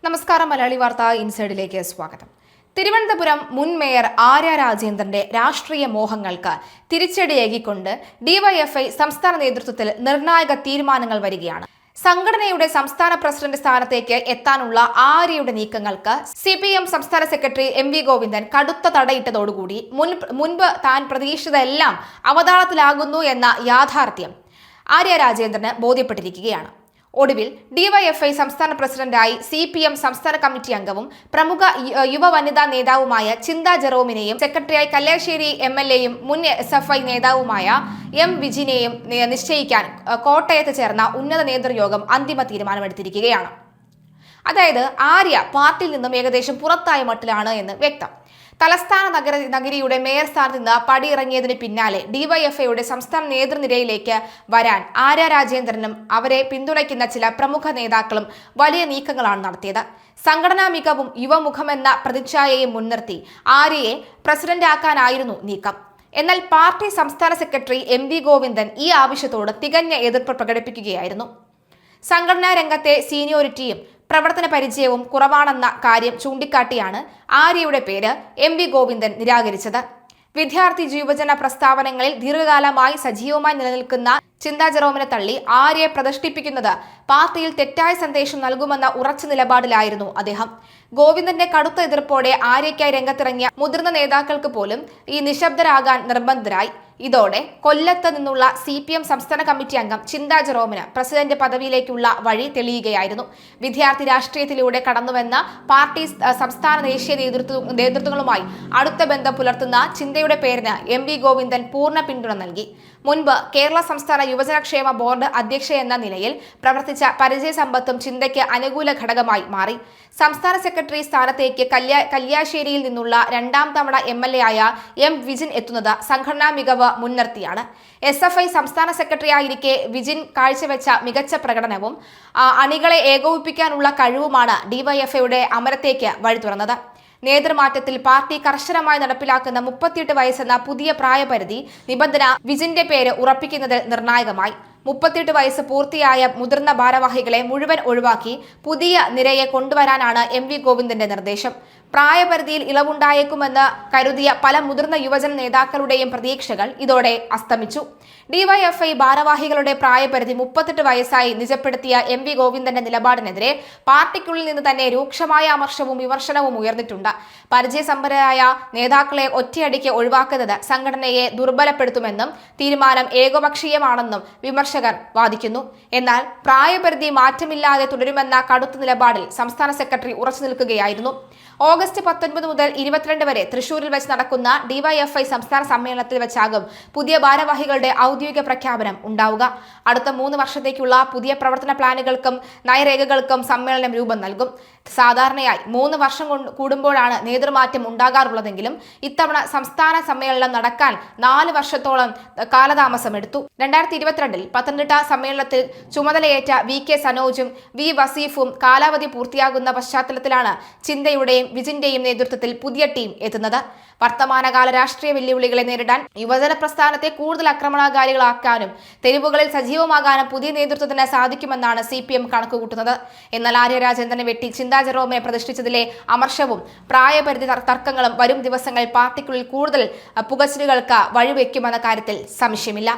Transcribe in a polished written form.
നമസ്കാരം. മലയാളി വാർത്ത ഇൻസൈഡിലേക്ക് സ്വാഗതം. തിരുവനന്തപുരം മുൻ മേയർ ആര്യ രാജേന്ദ്രന്റെ രാഷ്ട്രീയ മോഹങ്ങൾക്ക് തിരിച്ചടിയേകിക്കൊണ്ട് ഡിവൈഎഫ്ഐ സംസ്ഥാന നേതൃത്വത്തിൽ നിർണായക തീരുമാനങ്ങൾ വരികയാണ്. സംഘടനയുടെ സംസ്ഥാന പ്രസിഡന്റ് സ്ഥാനത്തേക്ക് എത്താനുള്ള ആര്യയുടെ നീക്കങ്ങൾക്ക് CPM സംസ്ഥാന സെക്രട്ടറി MV ഗോവിന്ദൻ കടുത്ത തടയിട്ടതോടുകൂടി മുൻപ് താൻ പ്രതീക്ഷിച്ചതെല്ലാം അവതാളത്തിലാകുന്നു എന്ന യാഥാർത്ഥ്യം ആര്യ രാജേന്ദ്രന് ബോധ്യപ്പെട്ടിരിക്കുകയാണ്. ഒടുവിൽ ഡിവൈഎഫ്ഐ സംസ്ഥാന പ്രസിഡന്റായി CPM സംസ്ഥാന കമ്മിറ്റി അംഗവും പ്രമുഖ യുവ വനിതാ നേതാവുമായ ചിന്ത ജെറോമിനെയും സെക്രട്ടറിയായി കല്യാശ്ശേരി MLAയും മുൻ SFI നേതാവുമായ M വിജിനെയും നിശ്ചയിക്കാൻ കോട്ടയത്ത് ചേർന്ന ഉന്നത നേതൃയോഗം അന്തിമ തീരുമാനമെടുത്തിരിക്കുകയാണ്. അതായത് ആര്യ പാർട്ടിയിൽ നിന്നും ഏകദേശം പുറത്തായ മട്ടിലാണ് എന്ന് വ്യക്തം. തലസ്ഥാന നഗരിയുടെ മേയർ സ്ഥാനത്ത് നിന്ന് പടിയിറങ്ങിയതിന് പിന്നാലെ ഡിവൈഎഫ്ഐയുടെ സംസ്ഥാന നേതൃനിരയിലേക്ക് വരാൻ ആര്യ രാജേന്ദ്രനും അവരെ പിന്തുണയ്ക്കുന്ന ചില പ്രമുഖ നേതാക്കളും വലിയ നീക്കങ്ങളാണ് നടത്തിയത്. സംഘടനാ മികവും യുവമുഖമെന്ന പ്രതിച്ഛായയും മുൻനിർത്തി ആര്യയെ പ്രസിഡന്റാക്കാനായിരുന്നു നീക്കം. എന്നാൽ പാർട്ടി സംസ്ഥാന സെക്രട്ടറി MV ഗോവിന്ദൻ ഈ ആവശ്യത്തോട് തികഞ്ഞ എതിർപ്പ് പ്രകടിപ്പിക്കുകയായിരുന്നു. സംഘടനാ രംഗത്തെ സീനിയോറിറ്റിയും പ്രവർത്തന പരിചയവും കുറവാണെന്ന കാര്യം ചൂണ്ടിക്കാട്ടിയാണ് ആര്യയുടെ പേര് MV ഗോവിന്ദൻ നിരാകരിച്ചത്. വിദ്യാർത്ഥി യുവജന പ്രസ്താവനകളിൽ ദീർഘകാലമായി സജീവമായി നിലനിൽക്കുന്ന ചിന്ത ജെറോമിനെ തള്ളി ആര്യയെ പ്രതിഷ്ഠിപ്പിക്കുന്നത് പാർട്ടിയിൽ തെറ്റായ സന്ദേശം നൽകുമെന്ന ഉറച്ച നിലപാടിലായിരുന്നു അദ്ദേഹം. ഗോവിന്ദന്റെ കടുത്ത എതിർപ്പോടെ ആര്യയ്ക്കായി രംഗത്തിറങ്ങിയ മുതിർന്ന നേതാക്കൾക്ക് പോലും ഈ നിശബ്ദരാകാൻ നിർബന്ധിതരായി. ഇതോടെ കൊല്ലത്ത് നിന്നുള്ള CPM സംസ്ഥാന കമ്മിറ്റി അംഗം ചിന്ത ജെറോമിന് പ്രസിഡന്റ് പദവിയിലേക്കുള്ള വഴി തെളിയുകയായിരുന്നു. വിദ്യാർത്ഥി രാഷ്ട്രീയത്തിലൂടെ കടന്നുവെന്ന പാർട്ടി സംസ്ഥാന ദേശീയ നേതൃത്വങ്ങളുമായി അടുത്ത ബന്ധം പുലർത്തുന്ന ചിന്തയുടെ പേരിന് MV ഗോവിന്ദൻ പൂർണ്ണ പിന്തുണ നൽകി. മുൻപ് കേരള സംസ്ഥാന യുവജനക്ഷേമ ബോർഡ് അധ്യക്ഷ എന്ന നിലയിൽ പ്രവർത്തിച്ച പരിചയസമ്പത്തും ചിന്തയ്ക്ക് അനുകൂല ഘടകമായി മാറി. സംസ്ഥാന സെക്രട്ടറി സ്ഥാനത്തേക്ക് കല്യാശ്ശേരിയിൽ നിന്നുള്ള രണ്ടാം തവണ MLA ആയ M വിജിൻ എത്തുന്നത് സംഘടനാ മികവ് മുൻനിർത്തിയാണ്. SFI സംസ്ഥാന സെക്രട്ടറി ആയിരിക്കെ വിജിൻ കാഴ്ചവെച്ച മികച്ച പ്രകടനവും അണികളെ ഏകോപിപ്പിക്കാനുള്ള കഴിവുമാണ് ഡിവൈഎഫ്ഐയുടെ അമരത്തേക്ക് വഴി തുറന്നത്. നേതൃമാറ്റത്തിൽ പാർട്ടി കർശനമായി നടപ്പിലാക്കുന്ന 38 വയസ്സെന്ന പുതിയ പ്രായപരിധി നിബന്ധന വിജിന്റെ പേര് ഉറപ്പിക്കുന്നതിൽ നിർണായകമായി. 38 വയസ്സ് പൂർത്തിയായ മുതിർന്ന ഭാരവാഹികളെ മുഴുവൻ ഒഴിവാക്കി പുതിയ നിരയെ കൊണ്ടുവരാനാണ് MV ഗോവിന്ദന്റെ നിർദ്ദേശം. പ്രായപരിധിയിൽ ഇളവുണ്ടായേക്കുമെന്ന് കരുതിയ പല മുതിർന്ന യുവജന നേതാക്കളുടെയും പ്രതീക്ഷകൾ ഇതോടെ അസ്തമിച്ചു. ഡിവൈഎഫ്ഐ ഭാരവാഹികളുടെ പ്രായപരിധി 38 വയസ്സായി നിജപ്പെടുത്തിയ MV ഗോവിന്ദന്റെ നിലപാടിനെതിരെ പാർട്ടിക്കുള്ളിൽ നിന്ന് തന്നെ രൂക്ഷമായ അമർഷവും വിമർശനവും ഉയർന്നിട്ടുണ്ട്. പരിചയസമ്പന്നരായ നേതാക്കളെ ഒറ്റയടിക്ക് ഒഴിവാക്കുന്നത് സംഘടനയെ ദുർബലപ്പെടുത്തുമെന്നും തീരുമാനം ഏകപക്ഷീയമാണെന്നും വിമർശകർ വാദിക്കുന്നു. എന്നാൽ പ്രായപരിധി മാറ്റമില്ലാതെ തുടരുമെന്ന കടുത്ത നിലപാടിൽ സംസ്ഥാന സെക്രട്ടറി ഉറച്ചു നിൽക്കുകയായിരുന്നു. ഓഗസ്റ്റ് 19 മുതൽ 22 വരെ തൃശൂരിൽ വെച്ച് നടക്കുന്ന ഡിവൈഎഫ്ഐ സംസ്ഥാന സമ്മേളനത്തിൽ വെച്ചാകും പുതിയ ഭാരവാഹികളുടെ ഔദ്യോഗിക പ്രഖ്യാപനം ഉണ്ടാവുക. അടുത്ത 3 വർഷത്തേക്കുള്ള പുതിയ പ്രവർത്തന പ്ലാനുകൾക്കും നയരേഖകൾക്കും സമ്മേളനം രൂപം നൽകും. സാധാരണയായി 3 വർഷം കൂടുമ്പോഴാണ് നേതൃമാറ്റം ഉണ്ടാകാറുള്ളതെങ്കിലും ഇത്തവണ സംസ്ഥാന സമ്മേളനം നടക്കാൻ 4 വർഷത്തോളം കാലതാമസമെടുത്തു. 2022 പത്തനംതിട്ട സമ്മേളനത്തിൽ ചുമതലയേറ്റ VK സനോജും V വസീഫും കാലാവധി പൂർത്തിയാകുന്ന പശ്ചാത്തലത്തിലാണ് ചിന്തയുടെയും വിജിന്റെയും നേതൃത്വത്തിൽ പുതിയ ടീം എത്തുന്നത്. വർത്തമാനകാല രാഷ്ട്രീയ വെല്ലുവിളികളെ നേരിടാൻ യുവജന പ്രസ്ഥാനത്തെ കൂടുതൽ ആക്രമണകാരികളാക്കാനും തെരുവുകളിൽ സജീവമാകാനും പുതിയ നേതൃത്വത്തിന് സാധിക്കുമെന്നാണ് CPM കണക്കുകൂട്ടുന്നത്. എന്നാൽ ആര്യ രാജേന്ദ്രനെ വെട്ടി ചിന്ത ജെറോമിനെ പ്രതിഷ്ഠിച്ചതിലെ അമർഷവും പ്രായപരിധി തർക്കങ്ങളും വരും ദിവസങ്ങളിൽ പാർട്ടിക്കുള്ളിൽ കൂടുതൽ പുകച്ചിലുകൾക്ക് വഴിവെക്കുമെന്ന കാര്യത്തിൽ സംശയമില്ല.